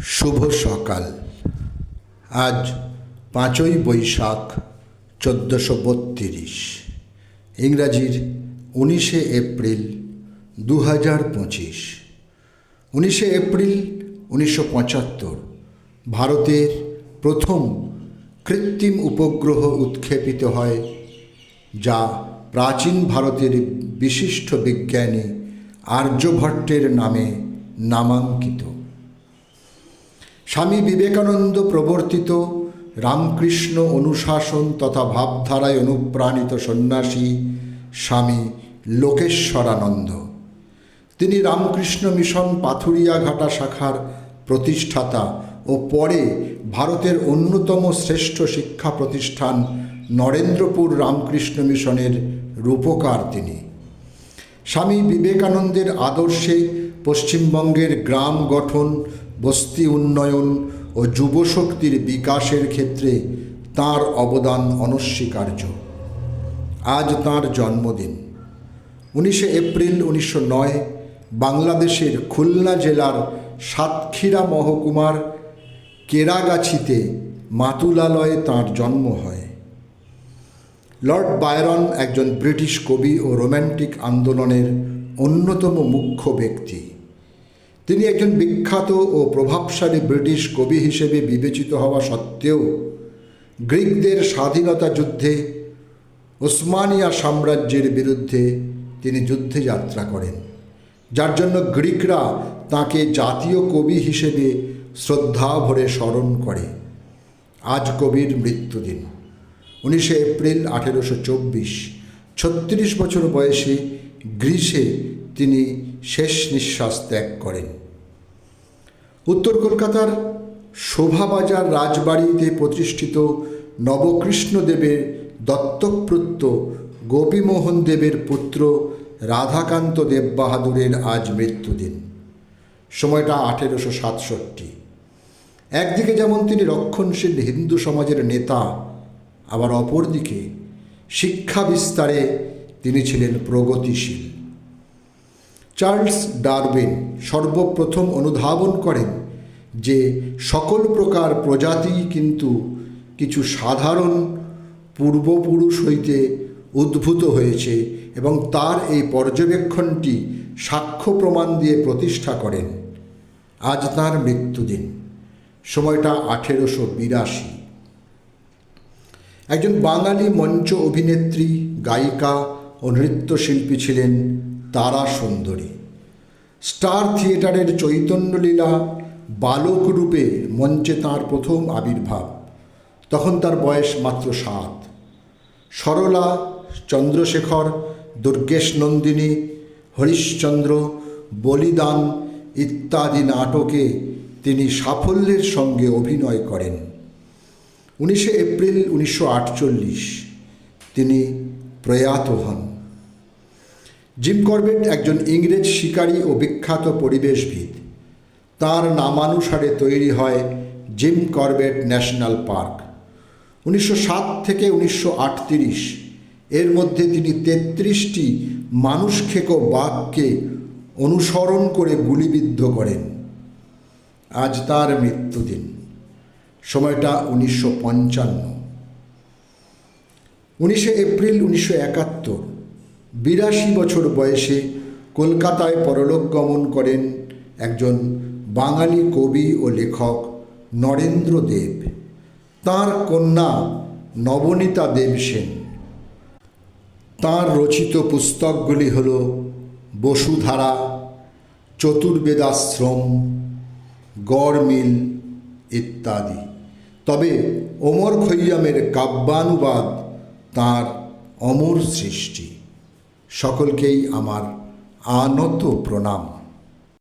শুভ সকাল। আজ 5ই Boishakh 1432, ইংরাজির 19শে April 2025। 19শে April 1975 ভারতের প্রথম কৃত্রিম উপগ্রহ উৎক্ষেপিত হয়, যা প্রাচীন ভারতের বিশিষ্ট বিজ্ঞানী আর্যভট্টের নামে নামাঙ্কিত। স্বামী বিবেকানন্দ প্রবর্তিত রামকৃষ্ণ অনুশাসন তথা ভাবধারায় অনুপ্রাণিত সন্ন্যাসী স্বামী লোকেশ্বরানন্দ। তিনি রামকৃষ্ণ মিশন পাথুরিয়াঘাটা শাখার প্রতিষ্ঠাতা ও পরে ভারতের অন্যতম শ্রেষ্ঠ শিক্ষা প্রতিষ্ঠান নরেন্দ্রপুর রামকৃষ্ণ মিশনের রূপকার তিনি। স্বামী বিবেকানন্দের আদর্শে পশ্চিমবঙ্গের গ্রাম গঠন, বস্তি উন্নয়ন ও যুবশক্তির বিকাশের ক্ষেত্রে তাঁর অবদান অনস্বীকার্য। আজ তাঁর জন্মদিন। 19শে এপ্রিল 1909 বাংলাদেশের খুলনা জেলার সাতক্ষীরা মহকুমার কেরাগাছিতে মাতুলালয়ে তাঁর জন্ম হয়। লর্ড বায়রন একজন ব্রিটিশ কবি ও রোম্যান্টিক আন্দোলনের অন্যতম মুখ্য ব্যক্তি। তিনি একজন বিখ্যাত ও প্রভাবশালী ব্রিটিশ কবি হিসেবে বিবেচিত হওয়া সত্ত্বেও গ্রিকদের স্বাধীনতা যুদ্ধে ওসমানিয়া সাম্রাজ্যের বিরুদ্ধে তিনি যুদ্ধে যাত্রা করেন, যার জন্য গ্রিকরা তাঁকে জাতীয় কবি হিসেবে শ্রদ্ধা ভরে স্মরণ করে। আজ কবির মৃত্যুদিন। 19শে এপ্রিল 1824 36 বছর বয়সে গ্রীসে তিনি শেষ নিঃশ্বাস ত্যাগ করেন। উত্তর কলকাতার শোভাবাজার রাজবাড়িতে প্রতিষ্ঠিত নবকৃষ্ণদেবের দত্তকপুত্র গোপীমোহন দেবের পুত্র রাধাকান্ত দেব বাহাদুরের আজ মৃত্যুদিন। সময়টা 1867। একদিকে যেমন তিনি রক্ষণশীল হিন্দু সমাজের নেতা, আবার অপরদিকে শিক্ষা বিস্তারে তিনি ছিলেন প্রগতিশীল। চার্লস ডারউইন সর্বপ্রথম অনুধাবন করেন যে সকল প্রকার প্রজাতি কিন্তু কিছু সাধারণ পূর্বপুরুষ হইতে উদ্ভূত হয়েছে এবং তার এই পর্যবেক্ষণটি সাক্ষ্য প্রমাণ দিয়ে প্রতিষ্ঠা করেন। আজ তাঁর মৃত্যুদিন। সময়টা 1882। একজন বাঙালি মঞ্চ অভিনেত্রী, গায়িকা ও নৃত্যশিল্পী ছিলেন তারা সুন্দরী। স্টার থিয়েটারের চৈতন্যলীলা বালক রূপে মঞ্চে তাঁর প্রথম আবির্ভাব। তখন তার বয়স মাত্র 7। সরলা, চন্দ্রশেখর, দুর্গেশ নন্দিনী, হরিশ্চন্দ্র, বলিদান ইত্যাদি নাটকে তিনি সাফল্যের সঙ্গে অভিনয় করেন। 19শে এপ্রিল 1948 তিনি প্রয়াত হন। জিম করবেট একজন ইংরেজ শিকারী ও বিখ্যাত পরিবেশবিদ। তাঁর নামানুসারে তৈরি হয় জিম করবেট ন্যাশনাল পার্ক। 1907 থেকে 1938 এর মধ্যে তিনি 33টি মানুষখেকো বাঘকে অনুসরণ করে গুলিবিদ্ধ করেন। আজ তাঁর মৃত্যুদিন। সময়টা 1955। 19শে এপ্রিল 1971 82 বছর বয়সে কলকাতায় পরলোক গমন করেন একজন বাঙালি কবি ও লেখক নরেন্দ্র দেব। তাঁর কন্যা নবনীতা দেব সেন। তাঁর রচিত পুস্তকগুলি হল বসুধারা, চতুর্বেদাশ্রম, গড়মিল ইত্যাদি। তবে ওমর খৈয়ামের কাব্যানুবাদ তাঁর অমর সৃষ্টি। সকলকেই আমার আনত প্রণাম।